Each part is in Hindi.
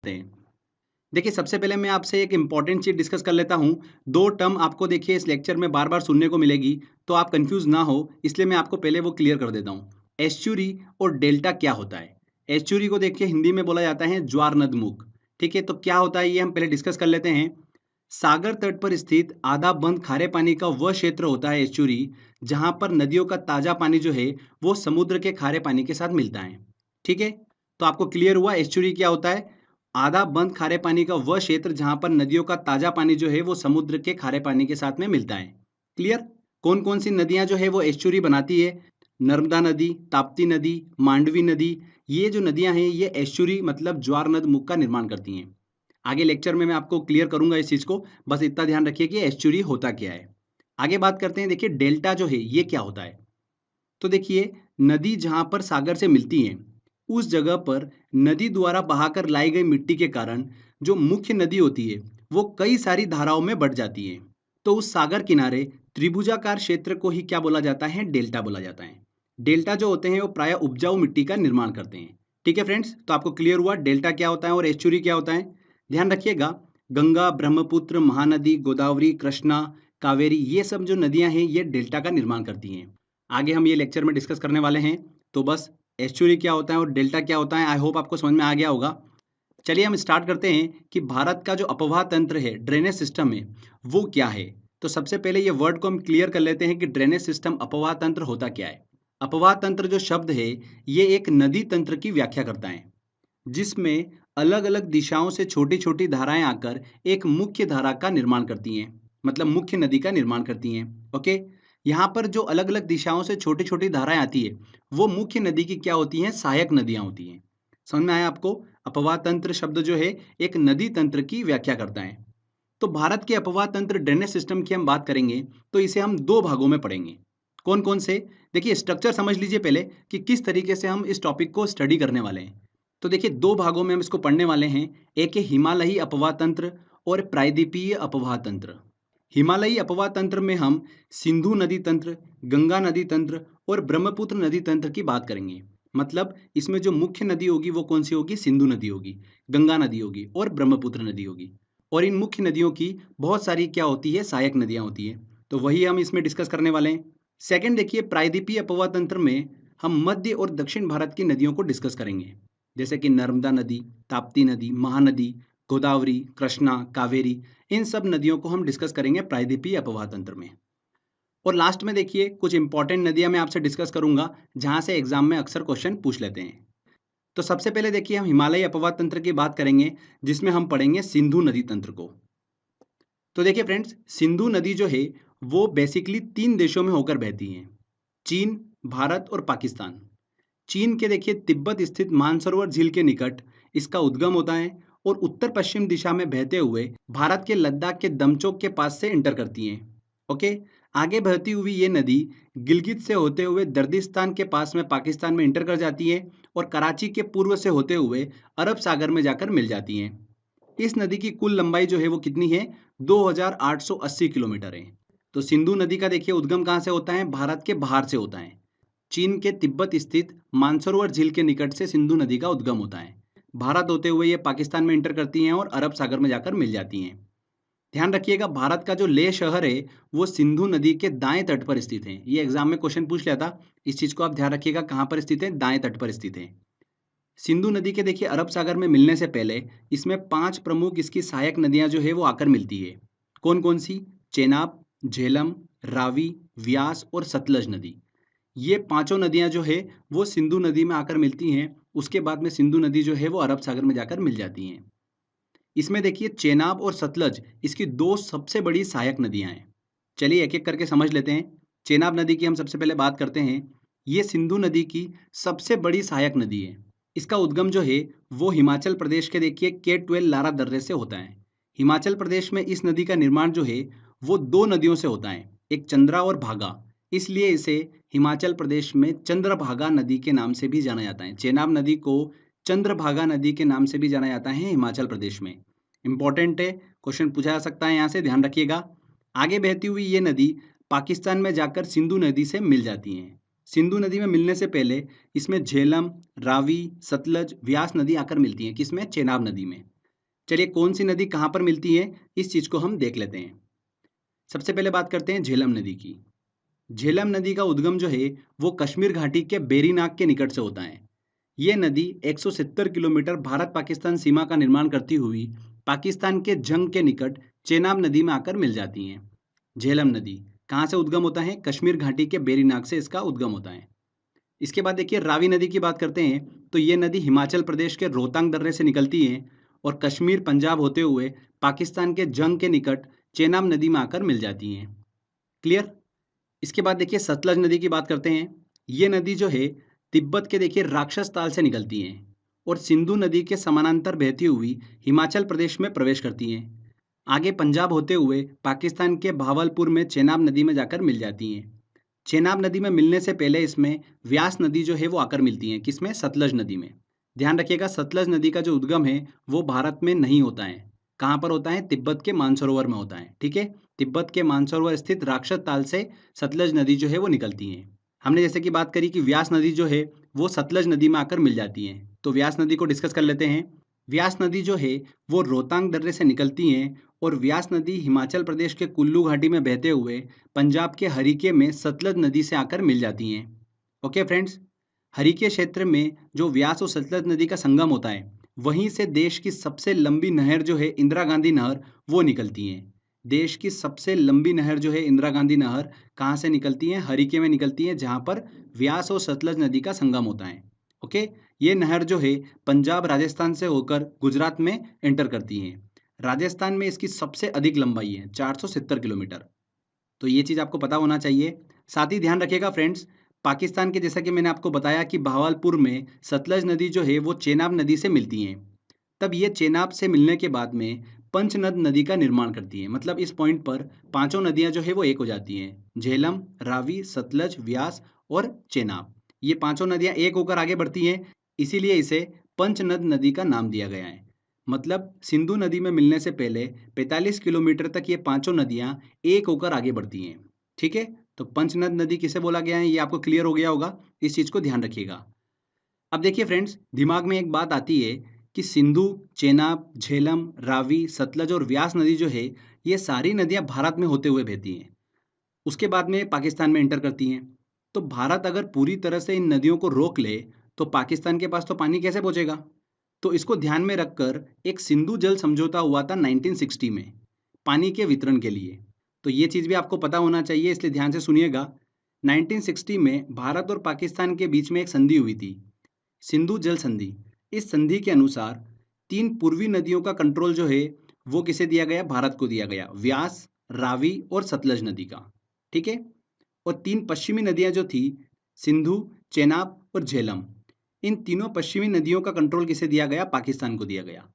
हैं। देखिए, सबसे पहले मैं आपसे एक इम्पॉर्टेंट चीज़ डिस्कस कर लेता हूँ। 2 टर्म आपको देखिए इस लेक्चर में बार-बार सुनने को मिलेगी, तो आप कन्फ्यूज़ ना हो, इसलिए मैं आपको पहले वो क्लियर कर देता हूँ। एस्चुरी और डेल्टा क्या होता है? एस्चुरी को देखिए हिंदी में बोला जाता है ज्वार नदमुख, ठीक है? तो क्या होता है ये हम पहले डिस्कस कर लेते हैं। सागर तट पर स्थित आधा बंद खारे पानी का वह क्षेत्र होता है एस्चुरी, जहाँ पर नदियों का ताज़ा पानी जो है, वो समुद्र के खारे पानी के साथ मिलता है, ठीक है? तो आपको क्लियर हुआ एस्चुरी क्या होता है? आधा बंद खारे पानी का वह क्षेत्र जहां पर नदियों का ताजा पानी जो है वो समुद्र के खारे पानी के साथ में मिलता है। क्लियर? कौन कौन सी नदियां जो है वो एस्चुरी बनाती है? नर्मदा नदी, ताप्ती नदी, मांडवी नदी, ये जो नदियां हैं ये एस्चुरी मतलब ज्वार नद मुख का निर्माण करती हैं। आगे लेक्चर में मैं आपको क्लियर करूंगा इस चीज को, बस इतना ध्यान रखिए कि एस्चुरी होता क्या है। आगे बात करते हैं, देखिए डेल्टा जो है ये क्या होता है। तो देखिए, नदी जहां पर सागर से मिलती है उस जगह पर नदी द्वारा बहाकर लाई गई मिट्टी के कारण जो मुख्य नदी होती है वो कई सारी धाराओं में बढ़ जाती है। तो उस सागर किनारे त्रिभुजाकार क्षेत्र को ही क्या बोला जाता है? डेल्टा बोला जाता है। डेल्टा जो होते हैं वो प्राय उपजाऊ मिट्टी का निर्माण करते हैं। ठीक है फ्रेंड्स, तो आपको क्लियर हुआ डेल्टा क्या होता है और एस्चुरी क्या होता है। ध्यान रखिएगा, गंगा, ब्रह्मपुत्र, महानदी, गोदावरी, कृष्णा, कावेरी, ये सब जो नदियां हैं ये डेल्टा का निर्माण करती हैं। आगे हम ये लेक्चर में डिस्कस करने वाले हैं। तो बस एस्चुरी क्या होता है और डेल्टा क्या होता है, आई होप आपको समझ में आ गया होगा। चलिए हम स्टार्ट करते हैं कि भारत का जो अपवाह तंत्र है, ड्रेनेज सिस्टम है, वो क्या है। तो सबसे पहले ये वर्ड को हम क्लियर कर लेते हैं कि ड्रेनेज सिस्टम, अपवाह तंत्र होता क्या है। अपवाह तंत्र जो शब्द है ये एक नदी तंत्र की व्याख्या करता है, जिसमें अलग अलग दिशाओं से छोटी छोटी धाराएं आकर एक मुख्य धारा का निर्माण करती हैं, मतलब मुख्य नदी का निर्माण करती हैं। ओके, यहाँ पर जो अलग अलग दिशाओं से छोटी छोटी धाराएं आती है वो मुख्य नदी की क्या होती हैं? सहायक नदियां होती हैं। समझ में आया आपको? अपवाह तंत्र शब्द जो है एक नदी तंत्र की व्याख्या करता है। तो भारत के अपवाह तंत्र ड्रेनेज सिस्टम की हम बात करेंगे तो इसे हम दो भागों में पढ़ेंगे। कौन कौन से? देखिए, स्ट्रक्चर समझ लीजिए पहले कि किस तरीके से हम इस टॉपिक को स्टडी करने वाले हैं। तो देखिए, दो भागों में हम इसको पढ़ने वाले हैं। एक है हिमालयी अपवाह तंत्र और प्रायद्वीपीय अपवाह तंत्र। हिमालयी अपवाह तंत्र में हम सिंधु नदी तंत्र, गंगा नदी तंत्र और ब्रह्मपुत्र नदी तंत्र की बात करेंगे। मतलब इसमें जो मुख्य नदी होगी वो कौन सी होगी? सिंधु नदी होगी, गंगा नदी होगी और ब्रह्मपुत्र नदी होगी। और इन मुख्य नदियों की बहुत सारी क्या होती है? सहायक नदियां होती है। तो वही हम इसमें डिस्कस करने वाले हैं। सेकंड देखिए, प्रायद्वीपीय अपवाह तंत्र में हम मध्य और दक्षिण भारत की नदियों को डिस्कस करेंगे, जैसे कि नर्मदा नदी, ताप्ती नदी, महानदी, गोदावरी, कृष्णा, कावेरी, इन सब नदियों को हम डिस्कस करेंगे प्रायद्वीपीय अपवाह तंत्र में। और लास्ट में देखिए कुछ इंपॉर्टेंट नदियां मैं आपसे डिस्कस करूंगा जहां से एग्जाम में अक्सर क्वेश्चन पूछ लेते हैं। तो सबसे पहले देखिए हम हिमालयी अपवाह तंत्र की बात करेंगे, जिसमें हम पढ़ेंगे सिंधु नदी तंत्र को। तो देखिए फ्रेंड्स, सिंधु नदी जो है वो बेसिकली तीन देशों में होकर बहती है, चीन, भारत और पाकिस्तान। चीन के देखिए तिब्बत स्थित मानसरोवर झील के निकट इसका उद्गम होता है और उत्तर पश्चिम दिशा में बहते हुए भारत के लद्दाख के दमचोक के पास से इंटर करती हैं। ओके, आगे बहती हुई ये नदी गिलगित से होते हुए दर्दिस्तान के पास में पाकिस्तान में इंटर कर जाती है और कराची के पूर्व से होते हुए अरब सागर में जाकर मिल जाती हैं। इस नदी की कुल लंबाई जो है वो कितनी है? 2880 किलोमीटर है। तो सिंधु नदी का देखिए उद्गम कहाँ से होता है? भारत के बाहर से होता है। चीन के तिब्बत स्थित मानसरोवर झील के निकट से सिंधु नदी का उद्गम होता है। भारत होते हुए ये पाकिस्तान में इंटर करती हैं और अरब सागर में जाकर मिल जाती हैं। ध्यान रखिएगा, भारत का जो लेह शहर है वो सिंधु नदी के दाएं तट पर स्थित है। ये एग्जाम में क्वेश्चन पूछ लिया था, इस चीज को आप ध्यान रखिएगा, कहाँ पर स्थित है? दाएं तट पर स्थित है। सिंधु नदी के देखिए अरब सागर में मिलने से पहले इसमें 5 प्रमुख इसकी सहायक नदियां जो है वो आकर मिलती है। कौन कौन सी? चेनाब, झेलम, रावी, व्यास और सतलज नदी। ये पांचों नदियां जो है वो सिंधु नदी में आकर मिलती हैं। उसके बाद में सिंधु नदी जो है वो अरब सागर में जाकर मिल जाती हैं। इसमें देखिए चेनाब और सतलज इसकी दो सबसे बड़ी सहायक नदियां हैं। चलिए एक एक करके समझ लेते हैं। चेनाब नदी की हम सबसे पहले बात करते हैं। ये सिंधु नदी की सबसे बड़ी सहायक नदी है। इसका उद्गम जो है वो हिमाचल प्रदेश के देखिए K12 लारा दर्रे से होता है। हिमाचल प्रदेश में इस नदी का निर्माण जो है वो दो नदियों से होता है, एक चंद्रा और भागा। इसलिए इसे हिमाचल प्रदेश में चंद्रभागा नदी के नाम से भी जाना जाता है। चेनाब नदी को चंद्रभागा नदी के नाम से भी जाना जाता है हिमाचल प्रदेश में। इंपॉर्टेंट है, क्वेश्चन पूछा जा सकता है यहाँ से, ध्यान रखिएगा। आगे बहती हुई ये नदी पाकिस्तान में जाकर सिंधु नदी से मिल जाती हैं। सिंधु नदी में मिलने से पहले इसमें झेलम, रावी, सतलज, व्यास नदी आकर मिलती हैं। किसमें? चेनाब नदी में। चलिए कौन सी नदी कहाँ पर मिलती है इस चीज को हम देख लेते हैं। सबसे पहले बात करते हैं झेलम नदी की। झेलम नदी का उद्गम जो है वो कश्मीर घाटी के बेरीनाग के निकट से होता है। ये नदी 170 किलोमीटर भारत पाकिस्तान सीमा का निर्माण करती हुई पाकिस्तान के जंग के निकट चेनाब नदी में आकर मिल जाती हैं। झेलम नदी कहाँ से उद्गम होता है? कश्मीर घाटी के बेरीनाग से इसका उद्गम होता है। इसके बाद देखिए रावी नदी की बात करते हैं तो ये नदी हिमाचल प्रदेश के रोहतांग दर्रे से निकलती है और कश्मीर पंजाब होते हुए पाकिस्तान के जंग के निकट चेनाब नदी में आकर मिल जाती हैं। क्लियर? इसके बाद देखिए सतलज नदी की बात करते हैं। ये नदी जो है तिब्बत के देखिए राक्षस ताल से निकलती हैं और सिंधु नदी के समानांतर बहती हुई हिमाचल प्रदेश में प्रवेश करती हैं। आगे पंजाब होते हुए पाकिस्तान के भावलपुर में चेनाब नदी में जाकर मिल जाती हैं। चेनाब नदी में मिलने से पहले इसमें व्यास नदी जो है वो आकर मिलती है। किसमें? सतलज नदी में। ध्यान रखिएगा सतलज नदी का जो उद्गम है वो भारत में नहीं होता है। कहाँ पर होता है? तिब्बत के मानसरोवर में होता है। ठीक है, तिब्बत के मानसरोवर स्थित राक्षस ताल से सतलज नदी जो है वो निकलती है। हमने जैसे कि बात करी कि व्यास नदी जो है वो सतलज नदी में आकर मिल जाती है, तो व्यास नदी को डिस्कस कर लेते हैं। व्यास नदी जो है वो रोहतांग दर्रे से निकलती हैं और व्यास नदी हिमाचल प्रदेश के कुल्लू घाटी में बहते हुए पंजाब के हरीके में सतलज नदी से आकर मिल जाती हैं। ओके फ्रेंड्स, हरीके क्षेत्र में जो व्यास और सतलज नदी का संगम होता है वहीं से देश की सबसे लंबी नहर जो है इंदिरा गांधी नहर वो निकलती है। देश की सबसे लंबी नहर जो है इंदिरा गांधी नहर कहाँ से निकलती है? हरीके में निकलती है, जहाँ पर व्यास और सतलज नदी का संगम होता है। ओके, ये नहर जो है पंजाब राजस्थान से होकर गुजरात में एंटर करती है। राजस्थान में इसकी सबसे अधिक लंबाई है 470 किलोमीटर। तो ये चीज़ आपको पता होना चाहिए। साथ ही ध्यान रखिएगा फ्रेंड्स, पाकिस्तान के जैसा कि मैंने आपको बताया कि भावलपुर में सतलज नदी जो है वो चेनाब नदी से मिलती हैं। तब ये चेनाब से मिलने के बाद में पंचनद नदी का निर्माण करती है। मतलब इस पॉइंट पर पांचों नदियां जो है वो एक हो जाती हैं। झेलम, रावी, सतलज, व्यास और चेनाब, ये पांचों नदियां एक होकर आगे बढ़ती हैं, इसीलिए इसे पंचनद नदी का नाम दिया गया है। मतलब सिंधु नदी में मिलने से पहले 45 किलोमीटर तक ये पांचों नदियां एक होकर आगे बढ़ती हैं। ठीक है, तो पंचनद नदी किसे बोला गया है ये आपको क्लियर हो गया होगा, इस चीज को ध्यान रखिएगा। अब देखिए फ्रेंड्स, दिमाग में एक बात आती है कि सिंधु, चेनाब, झेलम, रावी, सतलज और व्यास नदी जो है ये सारी नदियां भारत में होते हुए बहती हैं, उसके बाद में पाकिस्तान में एंटर करती हैं। तो भारत अगर पूरी तरह से इन नदियों को रोक ले तो पाकिस्तान के पास तो पानी कैसे पहुंचेगा? तो इसको ध्यान में रखकर एक सिंधु जल समझौता हुआ था 1960 में पानी के वितरण के लिए। तो ये चीज़ भी आपको पता होना चाहिए, इसलिए ध्यान से सुनिएगा। 1960 में भारत और पाकिस्तान के बीच में एक संधि हुई थी, सिंधु जल संधि। इस संधि के अनुसार 3 पूर्वी नदियों का कंट्रोल जो है वो किसे दिया गया? भारत को दिया गया, व्यास, रावी और सतलज नदी का। ठीक है, और 3 पश्चिमी नदियां जो थी सिंधु, चेनाब और झेलम, इन तीनों पश्चिमी नदियों का कंट्रोल किसे दिया गया? पाकिस्तान को दिया गया।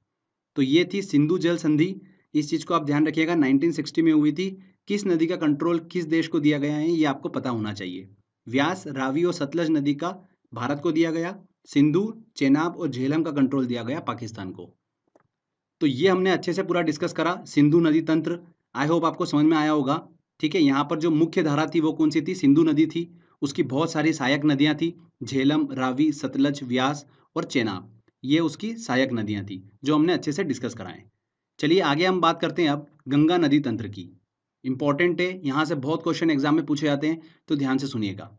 तो ये थी सिंधु जल संधि। इस चीज को आप ध्यान रखिएगा, 1960 में हुई थी। किस नदी का कंट्रोल किस देश को दिया गया है ये आपको पता होना चाहिए। व्यास, रावी और सतलज नदी का भारत को दिया गया, सिंधु, चेनाब और झेलम का कंट्रोल दिया गया पाकिस्तान को। तो ये हमने अच्छे से पूरा डिस्कस करा सिंधु नदी तंत्र। आई होप आपको समझ में आया होगा। ठीक है, यहाँ पर जो मुख्य धारा थी वो कौन सी थी? सिंधु नदी थी। उसकी बहुत सारी सहायक नदियाँ थी, झेलम, रावी, सतलज, व्यास और चेनाब, ये उसकी सहायक नदियाँ थी जो हमने अच्छे से डिस्कस कराएं। चलिए आगे हम बात करते हैं अब गंगा नदी तंत्र की। इंपॉर्टेंट है, यहाँ से बहुत क्वेश्चन एग्जाम में पूछे जाते हैं, तो ध्यान से सुनिएगा।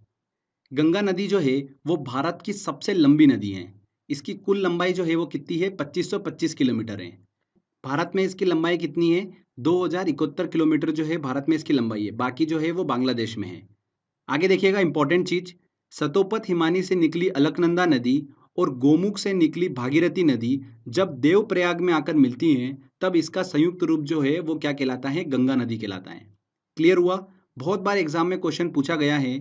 गंगा नदी जो है वो भारत की सबसे लंबी नदी है। इसकी कुल लंबाई जो है वो कितनी है? 2525 किलोमीटर है। भारत में इसकी लंबाई कितनी है? 2071 किलोमीटर जो है भारत में इसकी लंबाई है। बाकी जो है वो बांग्लादेश में है। आगे देखिएगा इंपॉर्टेंट चीज, सतोपत हिमानी से निकली अलकनंदा नदी और गोमुख से निकली भागीरथी नदी जब देवप्रयाग में आकर मिलती हैं तब इसका संयुक्त रूप जो है वो क्या कहलाता है? गंगा नदी कहलाता है। क्लियर हुआ? बहुत बार एग्जाम में क्वेश्चन पूछा गया है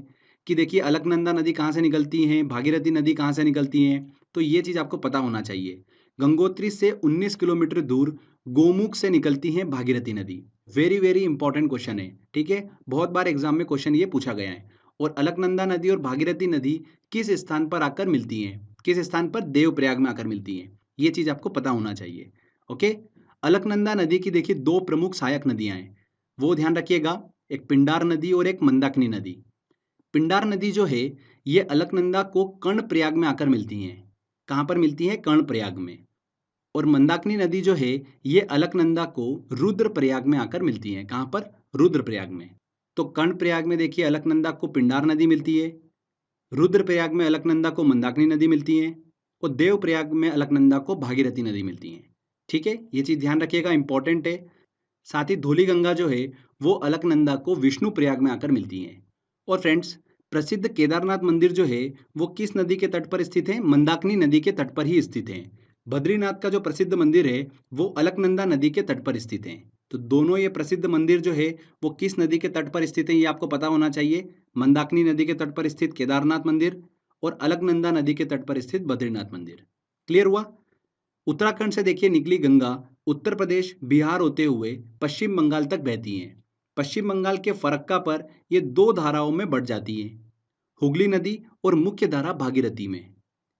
कि देखिए अलकनंदा नदी कहाँ से निकलती है, भागीरथी नदी कहाँ से निकलती है, तो ये चीज आपको पता होना चाहिए। गंगोत्री से 19 किलोमीटर दूर गोमुख से निकलती है भागीरथी नदी। वेरी वेरी इंपॉर्टेंट क्वेश्चन है। ठीक है, बहुत बार एग्जाम में क्वेश्चन ये पूछा गया है। और अलकनंदा नदी और भागीरथी नदी किस स्थान पर आकर मिलती हैं? किस स्थान पर? देवप्रयाग में आकर मिलती हैं। ये चीज आपको पता होना चाहिए। ओके, अलकनंदा नदी की देखिए 2 प्रमुख सहायक नदियां हैं, वो ध्यान रखिएगा, एक पिंडार नदी और एक मंदाकिनी नदी। पिंडार नदी जो है ये अलकनंदा को कर्णप्रयाग में आकर मिलती हैं। कहाँ पर मिलती है? कर्णप्रयाग में। और मंदाकिनी नदी जो है ये अलकनंदा को रुद्रप्रयाग में आकर मिलती है। कहाँ पर? रुद्रप्रयाग में। तो कर्णप्रयाग में देखिए अलकनंदा को पिंडार नदी मिलती है, रुद्रप्रयाग में अलकनंदा को मंदाकिनी नदी मिलती है और देवप्रयाग में अलकनंदा को भागीरथी नदी मिलती है। ठीक है, ये चीज़ ध्यान रखिएगा, इंपॉर्टेंट है। साथ ही धौली गंगा जो है वो अलकनंदा को विष्णु प्रयाग में आकर मिलती है। और फ्रेंड्स, प्रसिद्ध केदारनाथ मंदिर जो है वो किस नदी के तट पर स्थित है? मंदाकिनी नदी के तट पर ही स्थित है। बद्रीनाथ का जो प्रसिद्ध मंदिर है वो अलकनंदा नदी के तट पर स्थित है। तो दोनों ये प्रसिद्ध मंदिर जो है वो किस नदी के तट पर स्थित है ये आपको पता होना चाहिए। मंदाकिनी नदी के तट पर स्थित केदारनाथ मंदिर और अलकनंदा नदी के तट पर स्थित बद्रीनाथ मंदिर। क्लियर हुआ? उत्तराखंड से देखिए निकली गंगा उत्तर प्रदेश बिहार होते हुए पश्चिम बंगाल तक बहती हैं। पश्चिम बंगाल के फरक्का पर ये दो धाराओं में बढ़ जाती हैं, हुगली नदी और मुख्य धारा भागीरथी में।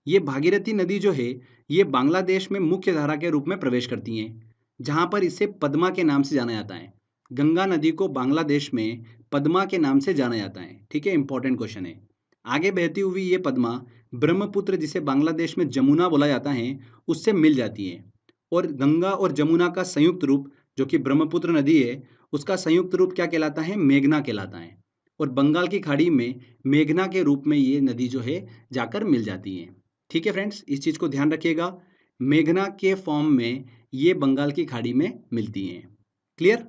ये भागीरथी नदी जो है ये बांग्लादेश में मुख्य धारा के रूप में प्रवेश करती हैं, जहां पर इसे पद्मा के नाम से जाना जाता है। गंगा नदी को बांग्लादेश में पद्मा के नाम से जाना जाता है। ठीक है, इंपॉर्टेंट क्वेश्चन है। आगे बहती हुई ये पद्मा ब्रह्मपुत्र, जिसे बांग्लादेश में जमुना बोला जाता है, उससे मिल जाती है। और गंगा और जमुना का संयुक्त रूप जो कि ब्रह्मपुत्र नदी है उसका संयुक्त रूप क्या कहलाता है? मेघना कहलाता है। और बंगाल की खाड़ी में मेघना के रूप में ये नदी जो है जाकर मिल जाती है। ठीक है फ्रेंड्स, इस चीज़ को ध्यान रखिएगा, मेघना के फॉर्म में ये बंगाल की खाड़ी में मिलती हैं। क्लियर?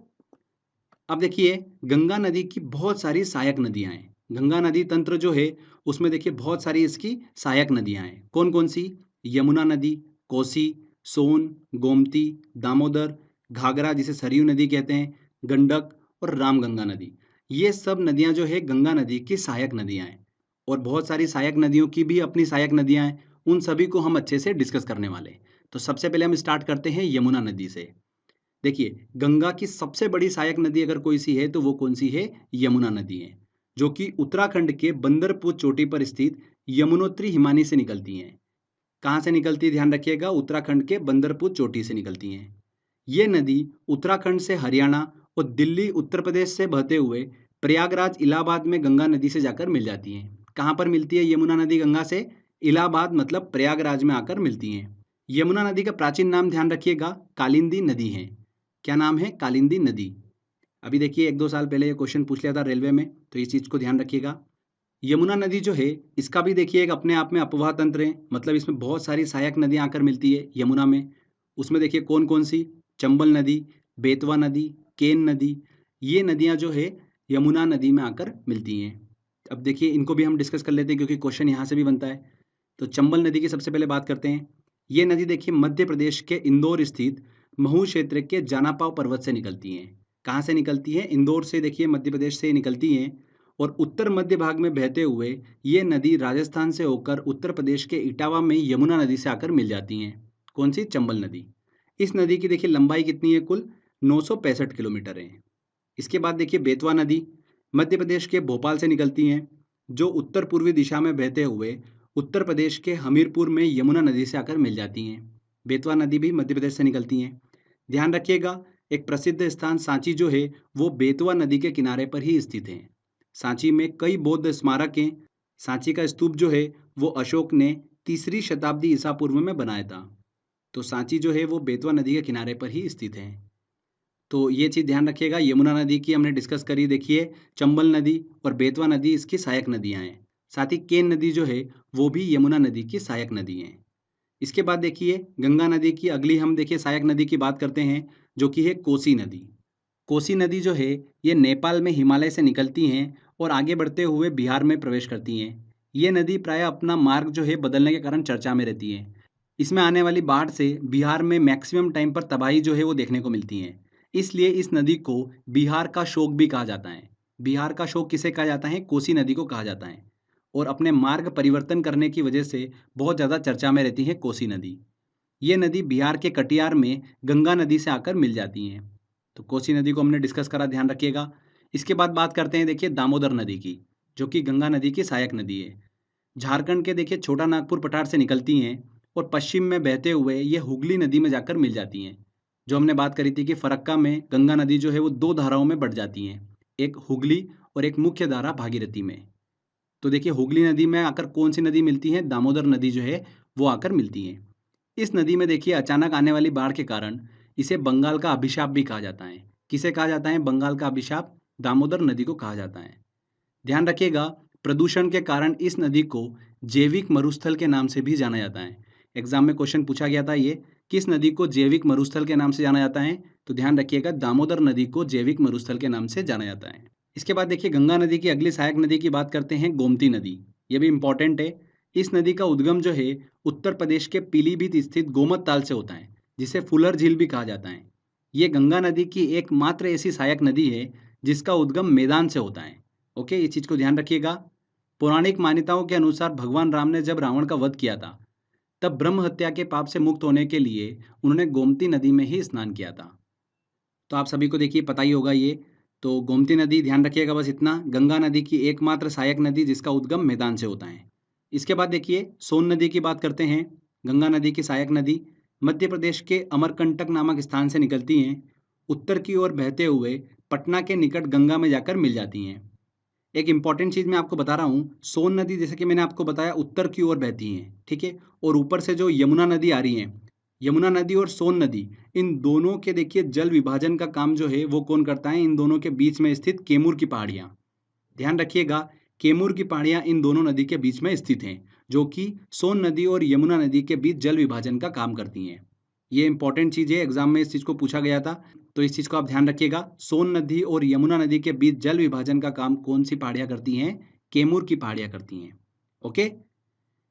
अब देखिए गंगा नदी की बहुत सारी सहायक नदियां हैं। गंगा नदी तंत्र जो है उसमें देखिए बहुत सारी इसकी सहायक नदियां हैं। कौन कौन सी? यमुना नदी, कोसी, सोन, गोमती, दामोदर, घाघरा जिसे सरयू नदी कहते हैं, गंडक और रामगंगा नदी। ये सब नदियां जो है गंगा नदी की सहायक नदियां हैं। और बहुत सारी सहायक नदियों की भी अपनी सहायक नदियां हैं, उन सभी को हम अच्छे से डिस्कस करने वाले हैं। तो सबसे पहले हम स्टार्ट करते हैं यमुना नदी से। देखिए गंगा की सबसे बड़ी सहायक नदी अगर कोई सी है तो वो कौन सी है? यमुना नदी है, जो कि उत्तराखंड के बंदरपुर चोटी पर स्थित यमुनोत्री हिमानी से निकलती हैं। कहाँ से निकलती है? ध्यान रखिएगा, उत्तराखंड के बंदरपुर चोटी से निकलती हैं। ये नदी उत्तराखंड से हरियाणा और दिल्ली उत्तर प्रदेश से बहते हुए प्रयागराज इलाहाबाद में गंगा नदी से जाकर मिल जाती हैं। कहाँ पर मिलती है यमुना नदी गंगा से? इलाहाबाद मतलब प्रयागराज में आकर मिलती हैं। यमुना नदी का प्राचीन नाम ध्यान रखिएगा, कालिंदी नदी है। क्या नाम है? कालिंदी नदी। अभी देखिए 1-2 साल पहले ये क्वेश्चन पूछ लिया था रेलवे में, तो इस चीज़ को ध्यान रखिएगा। यमुना नदी जो है इसका भी देखिए एक अपने आप में अपवाह तंत्र है, मतलब इसमें बहुत सारी सहायक नदियाँ आकर मिलती है यमुना में। उसमें देखिए कौन कौन सी? चंबल नदी, बेतवा नदी, केन नदी, ये नदियाँ जो है यमुना नदी में आकर मिलती हैं। अब देखिए इनको भी हम डिस्कस कर लेते हैं क्योंकि क्वेश्चन यहाँ से भी बनता है। तो चंबल नदी की सबसे पहले बात करते हैं। ये नदी देखिए मध्य प्रदेश के इंदौर स्थित महू क्षेत्र के जानापाव पर्वत से निकलती हैं। कहाँ से निकलती है? इंदौर से देखिए मध्य प्रदेश से निकलती हैं और उत्तर मध्य भाग में बहते हुए ये नदी राजस्थान से होकर उत्तर प्रदेश के इटावा में यमुना नदी से आकर मिल जाती हैं। कौन सी? चंबल नदी। इस नदी की देखिए लंबाई कितनी है? कुल 965 किलोमीटर है। इसके बाद देखिए बेतवा नदी मध्य प्रदेश के भोपाल से निकलती हैं, जो उत्तर पूर्वी दिशा में बहते हुए उत्तर प्रदेश के हमीरपुर में यमुना नदी से आकर मिल जाती हैं। बेतवा नदी भी मध्य प्रदेश से निकलती हैं। ध्यान रखिएगा, एक प्रसिद्ध स्थान सांची जो है वो बेतवा नदी के किनारे पर ही स्थित है। सांची में कई बौद्ध स्मारक हैं। सांची का स्तूप जो है वो अशोक ने 3री शताब्दी ईसा पूर्व में बनाया था। तो सांची जो है वो बेतवा नदी के किनारे पर ही स्थित है। तो ये चीज़ ध्यान रखिएगा, यमुना नदी की हमने डिस्कस करी। देखिए चंबल नदी और बेतवा नदी इसकी सहायक नदियाँ हैं। साथ ही केन नदी जो है वो भी यमुना नदी की सहायक नदी हैं। इसके बाद देखिए गंगा नदी की अगली हम देखिए सहायक नदी की बात करते हैं, जो कि है कोसी नदी। कोसी नदी जो है ये नेपाल में हिमालय से निकलती हैं और आगे बढ़ते हुए बिहार में प्रवेश करती हैं। ये नदी प्राय अपना मार्ग जो है बदलने के कारण चर्चा में रहती है। इसमें आने वाली बाढ़ से बिहार में मैक्सिमम टाइम पर तबाही जो है वो देखने को मिलती है। इसलिए इस नदी को बिहार का शोक भी कहा जाता है। बिहार का शोक किसे कहा जाता है? कोसी नदी को कहा जाता है। और अपने मार्ग परिवर्तन करने की वजह से बहुत ज़्यादा चर्चा में रहती है कोसी नदी। ये नदी बिहार के कटिहार में गंगा नदी से आकर मिल जाती हैं। तो कोसी नदी को हमने डिस्कस करा, ध्यान रखिएगा। इसके बाद बात करते हैं देखिए दामोदर नदी की, जो कि गंगा नदी की सहायक नदी है। झारखंड के देखिए छोटा नागपुर पठार से निकलती हैं और पश्चिम में बहते हुए ये हुगली नदी में जाकर मिल जाती हैं। जो हमने बात करी थी कि फरक्का में गंगा नदी जो है वो दो धाराओं में बढ़ जाती हैं, एक हुगली और एक मुख्य धारा भागीरथी में। तो देखिए हुगली नदी में आकर कौन सी नदी मिलती है? दामोदर नदी जो है वो आकर मिलती है। इस नदी में देखिए अचानक आने वाली बाढ़ के कारण इसे बंगाल का अभिशाप भी कहा जाता है। किसे कहा जाता है बंगाल का अभिशाप? दामोदर नदी को कहा जाता है। ध्यान रखिएगा, प्रदूषण के कारण इस नदी को जैविक मरुस्थल के नाम से भी जाना जाता है। एग्जाम में क्वेश्चन पूछा गया था ये, किस नदी को जैविक मरुस्थल के नाम से जाना जाता है? तो ध्यान रखिएगा, दामोदर नदी को जैविक मरुस्थल के नाम से जाना जाता है। इसके बाद देखिए गंगा नदी की अगली सहायक नदी की बात करते हैं, गोमती नदी। ये भी इंपॉर्टेंट है। इस नदी का उद्गम जो है उत्तर प्रदेश के पीलीभीत स्थित गोमत ताल से होता है, जिसे फुलर झील भी कहा जाता है। ये गंगा नदी की एकमात्र ऐसी सहायक नदी है जिसका उद्गम मैदान से होता है। ओके, ये चीज को ध्यान रखिएगा। पौराणिक मान्यताओं के अनुसार भगवान राम ने जब रावण का वध किया था, तब ब्रह्म हत्या के पाप से मुक्त होने के लिए उन्होंने गोमती नदी में ही स्नान किया था। तो आप सभी को देखिए पता ही होगा ये। तो गोमती नदी ध्यान रखिएगा, बस इतना, गंगा नदी की एकमात्र सहायक नदी जिसका उद्गम मैदान से होता है। इसके बाद देखिए सोन नदी की बात करते हैं। गंगा नदी की सहायक नदी मध्य प्रदेश के अमरकंटक नामक स्थान से निकलती हैं। उत्तर की ओर बहते हुए पटना के निकट गंगा में जाकर मिल जाती हैं। एक इंपॉर्टेंट चीज मैं आपको बता रहा हूँ, सोन नदी जैसे कि मैंने आपको बताया उत्तर की ओर बहती है, ठीक है, और ऊपर से जो यमुना नदी आ रही है, यमुना नदी और सोन नदी, इन दोनों के देखिए जल विभाजन का काम जो है वो कौन करता है? इन दोनों के बीच में स्थित कैमूर की पहाड़ियाँ। ध्यान रखिएगा, कैमूर की पहाड़ियाँ इन दोनों नदी के बीच में स्थित हैं, जो कि सोन नदी और यमुना नदी के बीच जल विभाजन का काम करती हैं। ये इंपॉर्टेंट चीज है, एग्जाम में इस चीज को पूछा गया था, तो इस चीज को आप ध्यान रखिएगा। सोन नदी और यमुना नदी के बीच जल विभाजन का काम कौन सी पहाड़ियाँ करती हैं? कैमूर की पहाड़ियाँ करती हैं। ओके,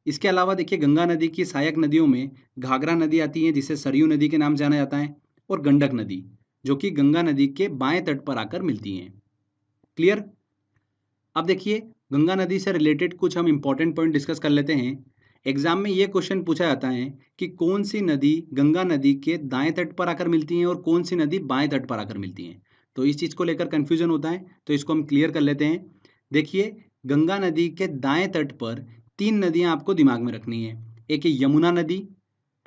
इसके अलावा देखिए गंगा नदी की सहायक नदियों में घाघरा नदी आती है, जिसे सरयू नदी के नाम जाना जाता है, और गंडक नदी, जो कि गंगा नदी के बाएं तट पर आकर मिलती हैं। क्लियर? अब देखिए गंगा नदी से रिलेटेड कुछ हम इंपॉर्टेंट पॉइंट डिस्कस कर लेते हैं। एग्जाम में ये क्वेश्चन पूछा जाता है कि कौन सी नदी गंगा नदी के दाएं तट पर आकर मिलती हैं और कौन सी नदी बाएं तट पर आकर मिलती हैं। तो इस चीज़ को लेकर कंफ्यूजन होता है, तो इसको हम क्लियर कर लेते हैं। देखिए गंगा नदी के दाएं तट पर तीन नदियां आपको दिमाग में रखनी है। एक है यमुना नदी,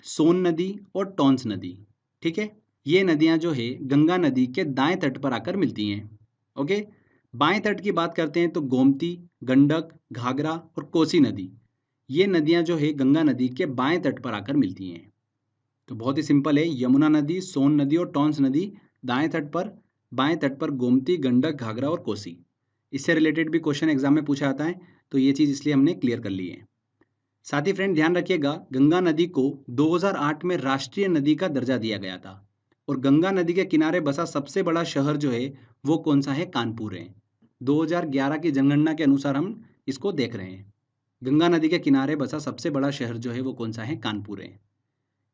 सोन नदी और टॉन्स नदी। ठीक है, ये नदियां जो है गंगा नदी के दाएं तट पर आकर मिलती हैं। ओके, बाएं तट की बात करते हैं तो गोमती, गंडक, घाघरा और कोसी नदी, ये नदियां जो है गंगा नदी के बाएं तट पर आकर मिलती हैं। तो बहुत ही सिंपल है, यमुना नदी, सोन नदी और टॉन्स नदी दाएं तट पर, बाएं तट पर गोमती, गंडक, घाघरा और कोसी। इससे रिलेटेड भी क्वेश्चन एग्जाम में पूछा जाता है, तो ये चीज़ इसलिए हमने क्लियर कर ली है। साथ ही फ्रेंड ध्यान रखिएगा, गंगा नदी को 2008 में राष्ट्रीय नदी का दर्जा दिया गया था, और गंगा नदी के किनारे बसा सबसे बड़ा शहर जो है वो कौन सा है? कानपुर है। 2011 की जनगणना के अनुसार हम इसको देख रहे हैं। गंगा नदी के किनारे बसा सबसे बड़ा शहर जो है वो कौन सा है? कानपुर है।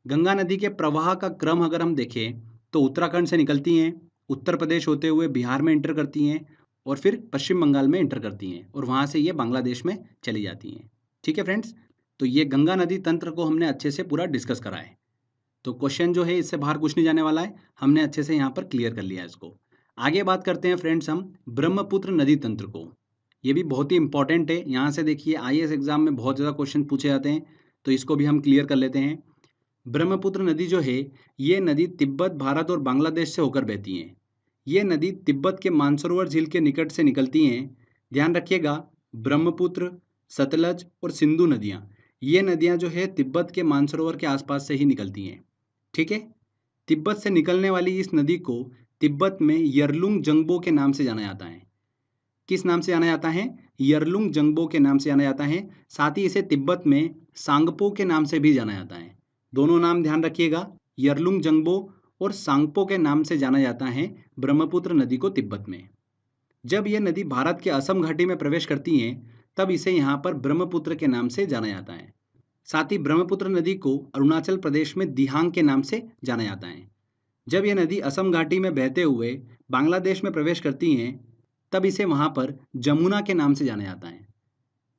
गंगा नदी के प्रवाह का क्रम अगर हम देखें तो उत्तराखंड से निकलती हैं, उत्तर प्रदेश होते हुए बिहार में इंटर करती हैं, और फिर पश्चिम बंगाल में इंटर करती हैं, और वहाँ से ये बांग्लादेश में चली जाती हैं। ठीक है फ्रेंड्स, तो ये गंगा नदी तंत्र को हमने अच्छे से पूरा डिस्कस करा है। तो क्वेश्चन जो है इससे बाहर कुछ नहीं जाने वाला है, हमने अच्छे से यहाँ पर क्लियर कर लिया है इसको। आगे बात करते हैं फ्रेंड्स हम ब्रह्मपुत्र नदी तंत्र को। ये भी बहुत ही इंपॉर्टेंट है, यहाँ से देखिए आईएएस एग्जाम में बहुत ज़्यादा क्वेश्चन पूछे जाते हैं, तो इसको भी हम क्लियर कर लेते हैं। ब्रह्मपुत्र नदी जो है ये नदी तिब्बत, भारत और बांग्लादेश से होकर बहती हैं। ये नदी तिब्बत के मानसरोवर झील के निकट से निकलती हैं। ध्यान रखिएगा, ब्रह्मपुत्र, सतलज और सिंधु नदियाँ, ये नदियाँ जो है तिब्बत के मानसरोवर के आसपास से ही निकलती हैं। ठीक है, तिब्बत से निकलने वाली इस नदी को तिब्बत में यरलुंग जंगबो के नाम से जाना जाता है। किस नाम से जाना जाता है? यरलुंग जंगबो के नाम से जाना जाता है। साथ ही इसे तिब्बत में सांगपो के नाम से भी जाना जाता है। दोनों नाम ध्यान रखिएगा, यरलुंग जंगबो और सांगपो के नाम से जाना जाता है ब्रह्मपुत्र नदी को तिब्बत में। जब यह नदी भारत के असम घाटी में प्रवेश करती है तब इसे यहाँ पर ब्रह्मपुत्र के नाम से जाना जाता है। साथ ही ब्रह्मपुत्र नदी को अरुणाचल प्रदेश में दिहांग के नाम से जाना जाता है। जब यह नदी असम घाटी में बहते हुए बांग्लादेश में प्रवेश करती हैं तब इसे वहाँ पर जमुना के नाम से जाना जाता है।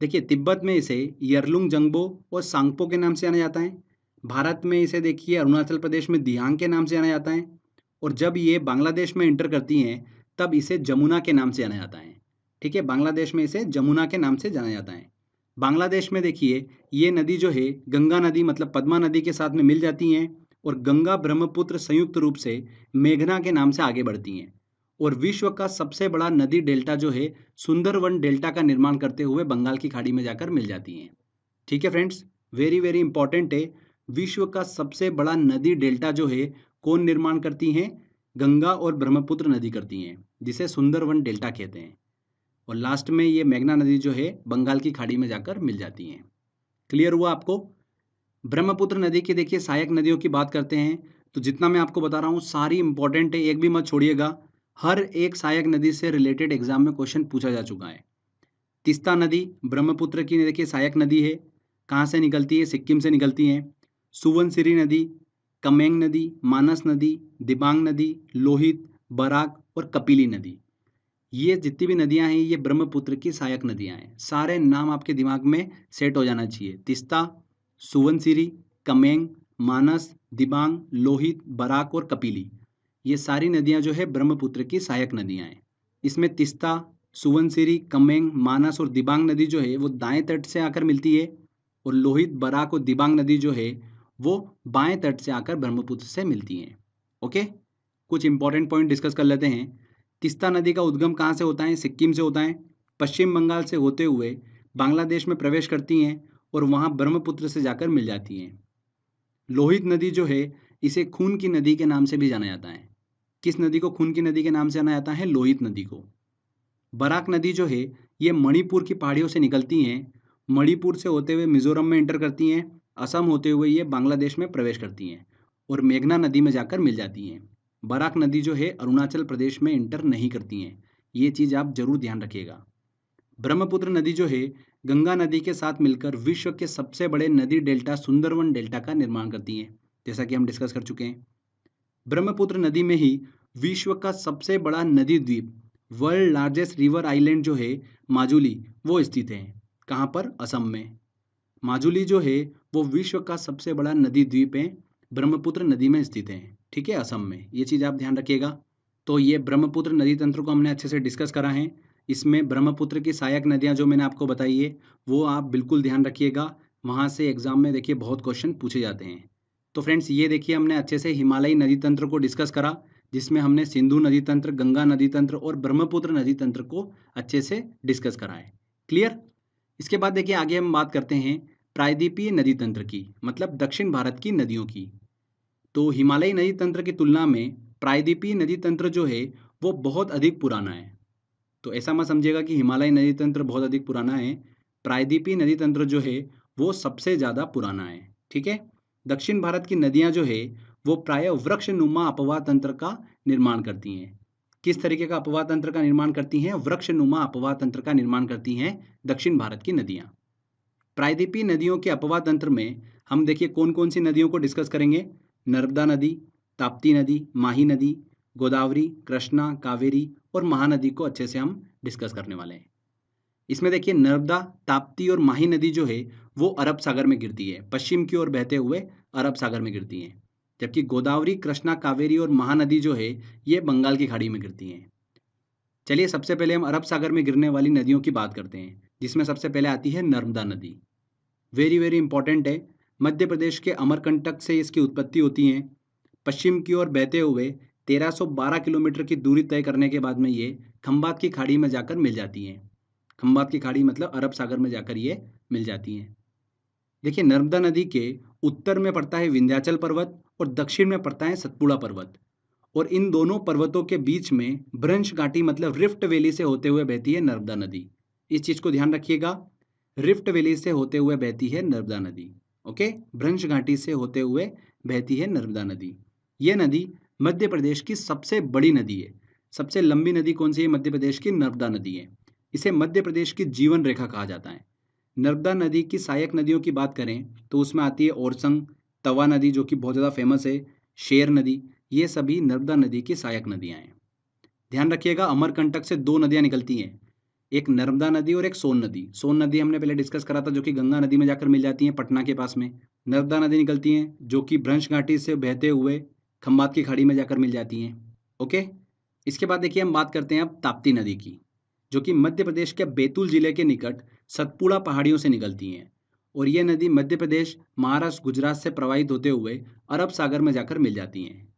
देखिए तिब्बत में इसे यरलुंग जंगबो और सांगपो के नाम से जाना जाता है। भारत में इसे देखिए अरुणाचल प्रदेश में दिहांग के नाम से जाना जाता है, और जब ये बांग्लादेश में इंटर करती हैं तब इसे जमुना के नाम से जाना जाता है। ठीक है, बांग्लादेश में इसे जमुना के नाम से जाना जाता है। बांग्लादेश में देखिए ये नदी जो है गंगा नदी मतलब पद्मा नदी के साथ में मिल जाती हैं, और गंगा ब्रह्मपुत्र संयुक्त रूप से मेघना के नाम से आगे बढ़ती हैं, और विश्व का सबसे बड़ा नदी डेल्टा जो है सुंदरवन डेल्टा का निर्माण करते हुए बंगाल की खाड़ी में जाकर मिल जाती हैं। ठीक है फ्रेंड्स, वेरी वेरी इंपॉर्टेंट है। विश्व का सबसे बड़ा नदी डेल्टा जो है कौन निर्माण करती हैं? गंगा और ब्रह्मपुत्र नदी करती हैं, जिसे सुंदरवन डेल्टा कहते हैं। और लास्ट में ये मेघना नदी जो है बंगाल की खाड़ी में जाकर मिल जाती हैं। क्लियर हुआ आपको? ब्रह्मपुत्र नदी की देखिए सहायक नदियों की बात करते हैं तो जितना मैं आपको बता रहा हूँ सारी इंपॉर्टेंट है, एक भी मत छोड़िएगा। हर एक सहायक नदी से रिलेटेड एग्जाम में क्वेश्चन पूछा जा चुका है। तीस्ता नदी ब्रह्मपुत्र की देखिए सहायक नदी है। कहाँ से निकलती है? सिक्किम से निकलती है। सुवनसिरी नदी, कमेंग नदी, मानस नदी, दिबांग नदी, लोहित, बराक और कपिली नदी, ये जितनी भी नदियां हैं ये ब्रह्मपुत्र की सहायक नदियां हैं। सारे नाम आपके दिमाग में सेट हो जाना चाहिए। तीस्ता, सुवनसिरी, कमेंग, मानस, दिबांग, लोहित, बराक और कपिली, ये सारी नदियां जो है ब्रह्मपुत्र की सहायक नदियां हैं। इसमें तीस्ता, सुवनसिरी, कमेंग, मानस और दिबांग नदी जो है वो दाएं तट से आकर मिलती है और लोहित, बराक और दिबांग नदी जो है वो बाएं तट से आकर ब्रह्मपुत्र से मिलती हैं। ओके, कुछ इंपॉर्टेंट पॉइंट डिस्कस कर लेते हैं। तीस्ता नदी का उद्गम कहाँ से होता है? सिक्किम से होता है। पश्चिम बंगाल से होते हुए बांग्लादेश में प्रवेश करती हैं और वहाँ ब्रह्मपुत्र से जाकर मिल जाती हैं। लोहित नदी जो है इसे खून की नदी के नाम से भी जाना जाता है। किस नदी को खून की नदी के नाम से जाना जाता है? लोहित नदी को। बराक नदी जो है ये मणिपुर की पहाड़ियों से निकलती हैं। मणिपुर से होते हुए मिजोरम में एंटर करती हैं। असम होते हुए ये बांग्लादेश में प्रवेश करती हैं और मेघना नदी में जाकर मिल जाती हैं। बराक नदी जो है अरुणाचल प्रदेश में एंटर नहीं करती हैं। ये चीज़ आप जरूर ध्यान रखिएगा। ब्रह्मपुत्र नदी जो है गंगा नदी के साथ मिलकर विश्व के सबसे बड़े नदी डेल्टा सुंदरवन डेल्टा का निर्माण करती हैं, जैसा कि हम डिस्कस कर चुके हैं। ब्रह्मपुत्र नदी में ही विश्व का सबसे बड़ा नदी द्वीप, वर्ल्ड लार्जेस्ट रिवर आइलैंड जो है माजुली, वो स्थित है। कहाँ पर? असम में। माजुली जो है वो विश्व का सबसे बड़ा नदी द्वीप है, ब्रह्मपुत्र नदी में स्थित है। ठीक है, असम में। ये चीज़ आप ध्यान रखिएगा। तो ये ब्रह्मपुत्र नदी तंत्र को हमने अच्छे से डिस्कस करा है। इसमें ब्रह्मपुत्र की सहायक नदियाँ जो मैंने आपको बताई है वो आप बिल्कुल ध्यान रखिएगा। वहाँ से एग्जाम में देखिए बहुत क्वेश्चन पूछे जाते हैं। तो फ्रेंड्स ये देखिए हमने अच्छे से हिमालयी नदी तंत्र को डिस्कस करा, जिसमें हमने सिंधु नदी तंत्र, गंगा नदी तंत्र और ब्रह्मपुत्र नदी तंत्र को अच्छे से डिस्कस करा है। क्लियर? इसके बाद देखिए आगे हम बात करते हैं प्रायद्वीपीय नदी तंत्र की, मतलब दक्षिण भारत की नदियों की। तो हिमालयी नदी तंत्र की तुलना में प्रायद्वीपीय नदी तंत्र जो है वो बहुत अधिक पुराना है। तो ऐसा मत समझिएगा कि हिमालयी नदी तंत्र बहुत अधिक पुराना है। प्रायद्वीपीय नदी तंत्र जो है वो सबसे ज़्यादा पुराना है। ठीक है, दक्षिण भारत की नदियाँ जो है वो प्राय वृक्ष नुमा अपवाह तंत्र का निर्माण करती हैं। किस तरीके का अपवाह तंत्र का निर्माण करती हैं? वृक्ष नुमा अपवाह तंत्र का निर्माण करती हैं दक्षिण भारत की नदियाँ। प्रायद्वीपीय नदियों के अपवाह तंत्र में हम देखिए कौन कौन सी नदियों को डिस्कस करेंगे। नर्मदा नदी, ताप्ती नदी, माही नदी, गोदावरी, कृष्णा, कावेरी और महानदी को अच्छे से हम डिस्कस करने वाले हैं। इसमें देखिए नर्मदा, ताप्ती और माही नदी जो है वो अरब सागर में गिरती है, पश्चिम की ओर बहते हुए अरब सागर में गिरती हैं। जबकि गोदावरी, कृष्णा, कावेरी और महानदी जो है ये बंगाल की खाड़ी में गिरती हैं। चलिए सबसे पहले हम अरब सागर में गिरने वाली नदियों की बात करते हैं, जिसमें सबसे पहले आती है नर्मदा नदी। वेरी वेरी इंपॉर्टेंट है। मध्य प्रदेश के अमरकंटक से इसकी उत्पत्ति होती है। पश्चिम की ओर बहते हुए 1312 किलोमीटर की दूरी तय करने के बाद में ये खंबात की खाड़ी में जाकर मिल जाती हैं। खंबात की खाड़ी मतलब अरब सागर में जाकर ये मिल जाती हैं। देखिए नर्मदा नदी के उत्तर में पड़ता है विंध्याचल पर्वत और दक्षिण में पड़ता है सतपुड़ा पर्वत, और इन दोनों पर्वतों के बीच में भ्रंश घाटी मतलब रिफ्ट वैली से होते हुए बहती है नर्मदा नदी। इस चीज को ध्यान रखिएगा, रिफ्ट वैली से होते हुए बहती है नर्मदा नदी। ओके, भ्रंश घाटी से होते हुए बहती है नर्मदा नदी। यह नदी मध्य प्रदेश की सबसे बड़ी नदी है। सबसे लंबी नदी कौन सी है? मध्य प्रदेश की नर्मदा नदी है। इसे मध्य प्रदेश की जीवन रेखा कहा जाता है। नर्मदा नदी की सहायक नदियों की बात करें तो उसमें आती है ओरसंग, तवा नदी जो कि बहुत ज़्यादा फेमस है, शेर नदी, ये सभी नर्मदा नदी की सहायक नदियाँ हैं। ध्यान रखिएगा अमरकंटक से दो नदियाँ निकलती हैं, एक नर्मदा नदी और एक सोन नदी। सोन नदी हमने पहले डिस्कस करा था जो कि गंगा नदी में जाकर मिल जाती हैं पटना के पास में। नर्मदा नदी निकलती हैं जो कि भ्रंश घाटी से बहते हुए खंबात की खाड़ी में जाकर मिल जाती हैं। ओके, इसके बाद देखिए हम बात करते हैं अब ताप्ती नदी की, जो कि मध्य प्रदेश के बैतूल जिले के निकट सतपुड़ा पहाड़ियों से निकलती हैं, और ये नदी मध्य प्रदेश, महाराष्ट्र, गुजरात से प्रवाहित होते हुए अरब सागर में जाकर मिल जाती हैं।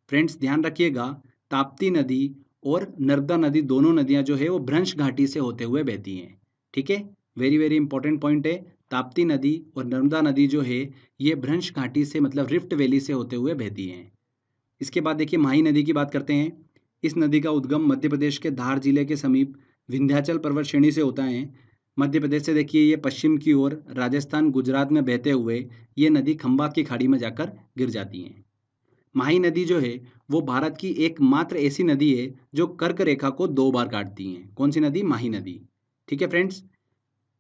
फ्रेंड्स ध्यान रखिएगा ताप्ती नदी और नर्मदा नदी, दोनों नदियां जो है वो भ्रंश घाटी से होते हुए बहती हैं। ठीक है, वेरी वेरी इंपॉर्टेंट पॉइंट है। ताप्ती नदी और नर्मदा नदी जो है ये भ्रंश घाटी से मतलब रिफ्ट वैली से होते हुए बहती हैं। इसके बाद देखिए माही नदी की बात करते हैं। इस नदी का उद्गम मध्य प्रदेश के धार जिले के समीप विंध्याचल पर्वत श्रेणी से होता है। मध्य प्रदेश से देखिए ये पश्चिम की ओर राजस्थान गुजरात में बहते हुए ये नदी खंबात की खाड़ी में जाकर गिर जाती है। माही नदी जो है वो भारत की एकमात्र ऐसी नदी है जो कर्क रेखा को 2 बार काटती है। कौन सी नदी? माही नदी। ठीक है फ्रेंड्स,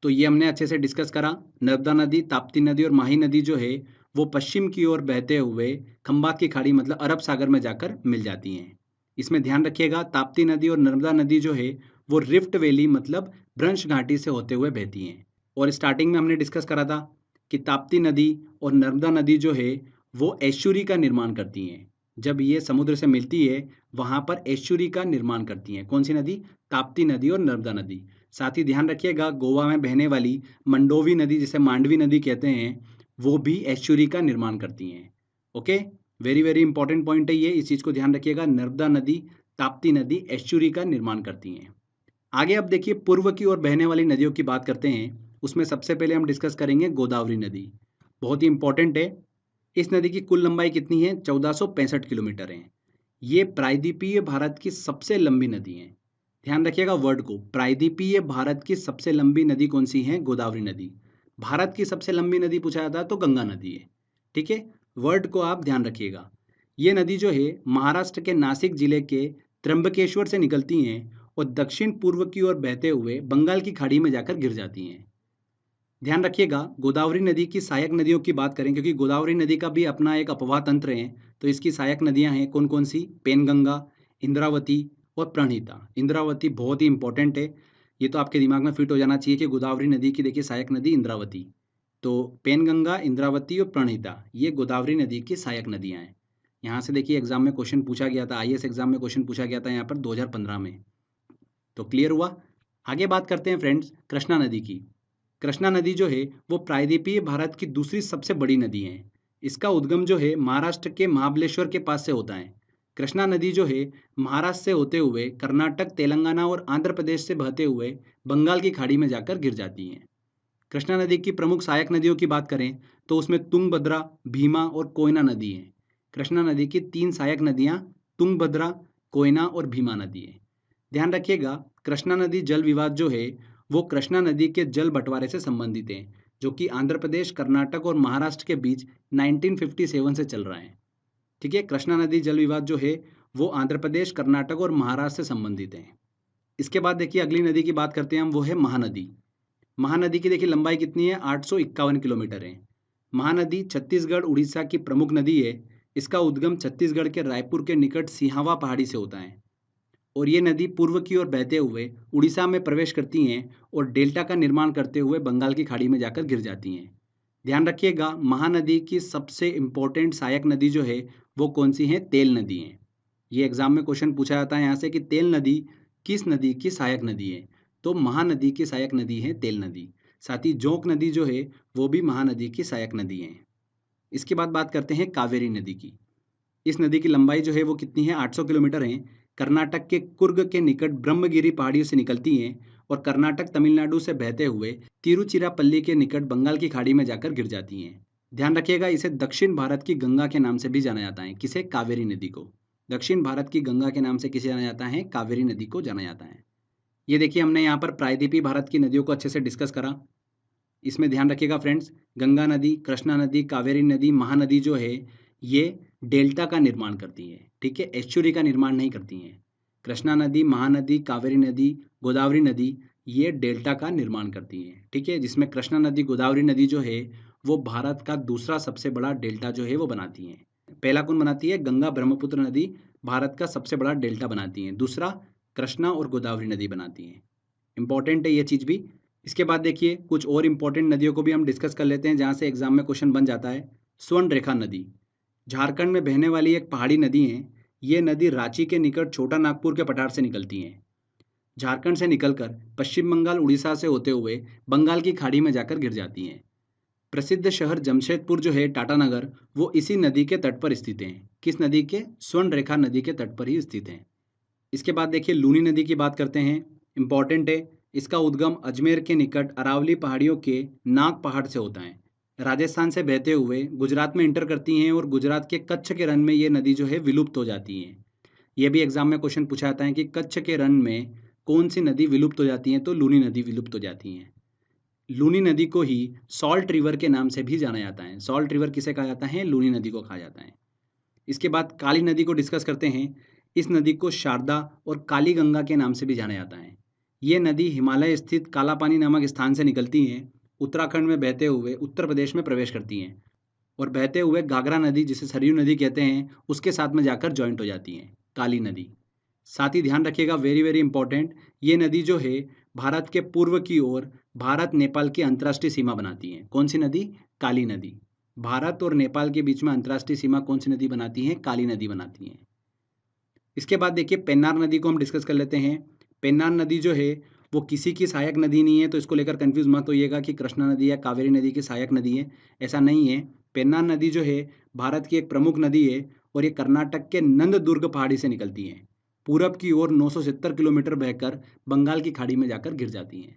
तो ये हमने अच्छे से डिस्कस करा। नर्मदा नदी, ताप्ती नदी और माही नदी जो है वो पश्चिम की ओर बहते हुए खंबात की खाड़ी मतलब अरब सागर में जाकर मिल जाती हैं। इसमें ध्यान रखिएगा, ताप्ती नदी और नर्मदा नदी जो है वो रिफ्ट वैली मतलब भ्रंश घाटी से होते हुए बहती हैं। और स्टार्टिंग में हमने डिस्कस करा था कि ताप्ती नदी और नर्मदा नदी जो है वो एस्चुरी का निर्माण करती हैं। जब ये समुद्र से मिलती है वहाँ पर एस्चुरी का निर्माण करती हैं। कौन सी नदी? ताप्ती नदी और नर्मदा नदी। साथ ही ध्यान रखिएगा, गोवा में बहने वाली मंडोवी नदी जिसे मांडवी नदी कहते हैं वो भी एस्चुरी का निर्माण करती हैं। Okay, very very important point है ये, इस चीज़ को ध्यान रखिएगा। नर्मदा नदी, ताप्ती नदी एस्चुरी का निर्माण करती हैं। आगे अब देखिए पूर्व की ओर बहने वाली नदियों की बात करते हैं। उसमें सबसे पहले हम डिस्कस करेंगे गोदावरी नदी। बहुत ही इंपॉर्टेंट है। इस नदी की कुल लंबाई कितनी है? 1465 किलोमीटर है। ये प्रायद्वीपीय भारत की सबसे लंबी नदी है। ध्यान रखिएगा वर्ड को, प्रायद्वीपीय भारत की सबसे लंबी नदी कौन सी है? गोदावरी नदी। भारत की सबसे लंबी नदी पूछा जाता है तो गंगा नदी है। ठीक है, वर्ड को आप ध्यान रखिएगा। ये नदी जो है महाराष्ट्र के नासिक जिले के त्र्यंबकेश्वर से निकलती हैं और दक्षिण पूर्व की ओर बहते हुए बंगाल की खाड़ी में जाकर गिर जाती हैं। ध्यान रखिएगा, गोदावरी नदी की सहायक नदियों की बात करें, क्योंकि गोदावरी नदी का भी अपना एक अपवाह तंत्र है, तो इसकी सहायक नदियां हैं कौन कौन सी? पेनगंगा, इंद्रावती और प्रणहिता। इंद्रावती बहुत ही इंपॉर्टेंट है, ये तो आपके दिमाग में फिट हो जाना चाहिए कि गोदावरी नदी की देखिए सहायक नदी इंद्रावती। तो पेनगंगा, इंद्रावती और प्रणहिता ये गोदावरी नदी की सहायक नदियां हैं। यहाँ से देखिए एग्जाम में क्वेश्चन पूछा गया था, आईएएस एग्जाम में क्वेश्चन पूछा गया था यहाँ पर 2015 में। तो क्लियर हुआ। आगे बात करते हैं फ्रेंड्स कृष्णा नदी की। कृष्णा नदी जो है वो प्रायद्वीपीय भारत की दूसरी सबसे बड़ी नदी है। इसका उद्गम जो है महाराष्ट्र के महाबलेश्वर के पास से होता है। कृष्णा नदी जो है महाराष्ट्र से होते हुए कर्नाटक, तेलंगाना और आंध्र प्रदेश से बहते हुए बंगाल की खाड़ी में जाकर गिर जाती हैं। कृष्णा नदी की प्रमुख सहायक नदियों की बात करें तो उसमें तुंगभद्रा, भीमा और कोयना नदी है। कृष्णा नदी की 3 सहायक नदियां तुंगभद्रा, कोयना और भीमा नदी है। ध्यान रखिएगा, कृष्णा नदी जल विवाद जो है वो कृष्णा नदी के जल बंटवारे से संबंधित है, जो कि आंध्र प्रदेश, कर्नाटक और महाराष्ट्र के बीच 1957 से चल रहा है। ठीक है, कृष्णा नदी जल विवाद जो है वो आंध्र प्रदेश, कर्नाटक और महाराष्ट्र से संबंधित है। इसके बाद देखिए अगली नदी की बात करते हैं हम, वो है महानदी। महानदी की देखिए लंबाई कितनी है? 851 किलोमीटर है। महानदी छत्तीसगढ़, उड़ीसा की प्रमुख नदी है। इसका उद्गम छत्तीसगढ़ के रायपुर के निकट सिहावा पहाड़ी से होता है और ये नदी पूर्व की ओर बहते हुए उड़ीसा में प्रवेश करती हैं और डेल्टा का निर्माण करते हुए बंगाल की खाड़ी में जाकर गिर जाती हैं। ध्यान रखिएगा, महानदी की सबसे इंपॉर्टेंट सहायक नदी जो है वो कौन सी है? तेल नदी है। ये एग्जाम में क्वेश्चन पूछा जाता है यहाँ से कि तेल नदी किस नदी की सहायक नदी है? तो महानदी की सहायक नदी है तेल नदी। साथ ही जोंक नदी जो है वो भी महानदी की सहायक नदी है। इसके बाद बात करते हैं कावेरी नदी की। इस नदी की लंबाई जो है वो कितनी है? 800 किलोमीटर है। कर्नाटक के कुर्ग के निकट ब्रह्मगिरी पहाड़ियों से निकलती हैं और कर्नाटक, तमिलनाडु से बहते हुए तिरुचिरापल्ली के निकट बंगाल की खाड़ी में जाकर गिर जाती हैं। ध्यान रखिएगा, इसे दक्षिण भारत की गंगा के नाम से भी जाना जाता है। किसे? कावेरी नदी को। दक्षिण भारत की गंगा के नाम से किसे जाना जाता है? कावेरी नदी को जाना जाता है। ये देखिए हमने यहाँ पर प्रायद्वीपीय भारत की नदियों को अच्छे से डिस्कस करा। इसमें ध्यान रखिएगा फ्रेंड्स, गंगा नदी, कृष्णा नदी, कावेरी नदी, महानदी जो है ये डेल्टा का निर्माण करती है। ठीक है, एस्चुरी का निर्माण नहीं करती हैं। कृष्णा नदी, महानदी, कावेरी नदी, गोदावरी नदी ये डेल्टा का निर्माण करती हैं। ठीक है, जिसमें कृष्णा नदी, गोदावरी नदी जो है वो भारत का दूसरा सबसे बड़ा डेल्टा जो है वो बनाती हैं। पहला कौन बनाती है? गंगा ब्रह्मपुत्र नदी भारत का सबसे बड़ा डेल्टा बनाती हैं। दूसरा कृष्णा और गोदावरी नदी बनाती हैं। इंपॉर्टेंट है ये चीज़ भी। इसके बाद देखिए कुछ और इंपॉर्टेंट नदियों को भी हम डिस्कस कर लेते हैं जहाँ से एग्जाम में क्वेश्चन बन जाता है। स्वर्ण रेखा नदी झारखंड में बहने वाली एक पहाड़ी नदी है। ये नदी रांची के निकट छोटा नागपुर के पठार से निकलती है। झारखंड से निकलकर पश्चिम बंगाल, उड़ीसा से होते हुए बंगाल की खाड़ी में जाकर गिर जाती हैं। प्रसिद्ध शहर जमशेदपुर जो है, टाटानगर, वो इसी नदी के तट पर स्थित हैं। किस नदी के? स्वर्ण रेखा नदी के तट पर ही स्थित हैं। इसके बाद देखिए लूनी नदी की बात करते हैं, इम्पॉर्टेंट है। इसका उद्गम अजमेर के निकट अरावली पहाड़ियों के नाग पहाड़ से होता है। राजस्थान से बहते हुए गुजरात में इंटर करती हैं और गुजरात के कच्छ के रण में ये नदी जो है विलुप्त हो जाती है। ये भी एग्जाम में क्वेश्चन पूछा जाता है कि कच्छ के रण में कौन सी नदी विलुप्त हो जाती है, तो लूनी नदी विलुप्त हो जाती है। लूनी नदी को ही सॉल्ट रिवर के नाम से भी जाना जाता है। सॉल्ट रिवर किसे कहा जाता है? लूनी नदी को कहा जाता है। इसके बाद काली नदी को डिस्कस करते हैं। इस नदी को शारदा और काली गंगा के नाम से भी जाना जाता है। ये नदी हिमालय स्थित काला पानी नामक स्थान से निकलती हैं, उत्तराखंड में बहते हुए उत्तर प्रदेश में प्रवेश करती हैं और बहते हुए घाघरा नदी, जिसे सरयू नदी कहते हैं, उसके साथ में जाकर जॉइंट हो जाती हैं, काली नदी। साथ ही ध्यान रखिएगा, वेरी वेरी इंपॉर्टेंट, ये नदी जो है भारत के पूर्व की ओर भारत नेपाल की अंतर्राष्ट्रीय सीमा बनाती है। कौन सी नदी? काली नदी। भारत और नेपाल के बीच में अंतर्राष्ट्रीय सीमा कौन सी नदी बनाती है? काली नदी बनाती है। इसके बाद देखिए पेन्नार नदी को हम डिस्कस कर लेते हैं। पेन्नार नदी जो है वो किसी की सहायक नदी नहीं है, तो इसको लेकर कंफ्यूज मत होइएगा कि कृष्णा नदी या कावेरी नदी की सहायक नदी है, ऐसा नहीं है। पेन्नार नदी जो है भारत की एक प्रमुख नदी है और ये कर्नाटक के नंददुर्ग पहाड़ी से निकलती है। पूरब की ओर 970 किलोमीटर बहकर बंगाल की खाड़ी में जाकर गिर जाती हैं।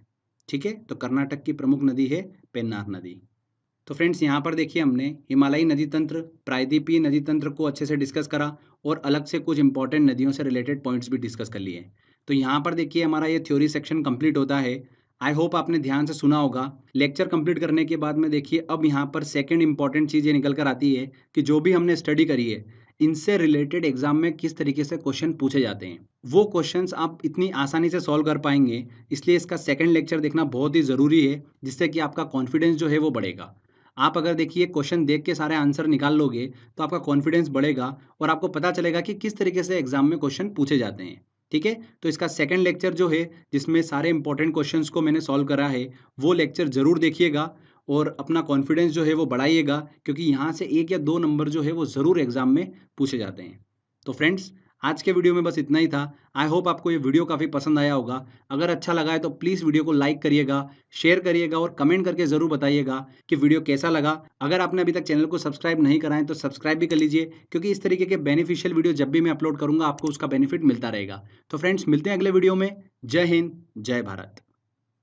ठीक है, तो कर्नाटक की प्रमुख नदी है पेन्नार नदी। तो फ्रेंड्स यहाँ पर देखिए हमने हिमालयी नदी तंत्र, प्रायद्वीपीय नदी तंत्र को अच्छे से डिस्कस करा और अलग से कुछ इंपॉर्टेंट नदियों से रिलेटेड पॉइंट्स भी डिस्कस कर लिए। तो यहाँ पर देखिए हमारा ये थ्योरी सेक्शन कंप्लीट होता है। आई होप आपने ध्यान से सुना होगा। लेक्चर कंप्लीट करने के बाद में देखिए अब यहाँ पर सेकंड इंपॉर्टेंट चीज़ ये निकल कर आती है कि जो भी हमने स्टडी करी है इनसे रिलेटेड एग्जाम में किस तरीके से क्वेश्चन पूछे जाते हैं, वो क्वेश्चंस आप इतनी आसानी से सॉल्व कर पाएंगे। इसलिए इसका सेकंड लेक्चर देखना बहुत ही ज़रूरी है, जिससे कि आपका कॉन्फिडेंस जो है वो बढ़ेगा। आप अगर देखिए क्वेश्चन देख के सारे आंसर निकाल लोगे तो आपका कॉन्फिडेंस बढ़ेगा और आपको पता चलेगा कि किस तरीके से एग्जाम में क्वेश्चन पूछे जाते हैं। ठीक है, तो इसका सेकंड लेक्चर जो है जिसमें सारे इंपॉर्टेंट क्वेश्चंस को मैंने सॉल्व करा है, वो लेक्चर ज़रूर देखिएगा और अपना कॉन्फिडेंस जो है वो बढ़ाइएगा, क्योंकि यहाँ से 1 या 2 नंबर जो है वो ज़रूर एग्जाम में पूछे जाते हैं। तो फ्रेंड्स आज के वीडियो में बस इतना ही था। आई होप आपको ये वीडियो काफ़ी पसंद आया होगा। अगर अच्छा लगा है तो प्लीज़ वीडियो को लाइक करिएगा, शेयर करिएगा और कमेंट करके ज़रूर बताइएगा कि वीडियो कैसा लगा। अगर आपने अभी तक चैनल को सब्सक्राइब नहीं करा है तो सब्सक्राइब भी कर लीजिए, क्योंकि इस तरीके के बेनिफिशियल वीडियो जब भी मैं अपलोड करूँगा आपको उसका बेनिफिट मिलता रहेगा। तो फ्रेंड्स मिलते हैं अगले वीडियो में। जय हिंद, जय भारत।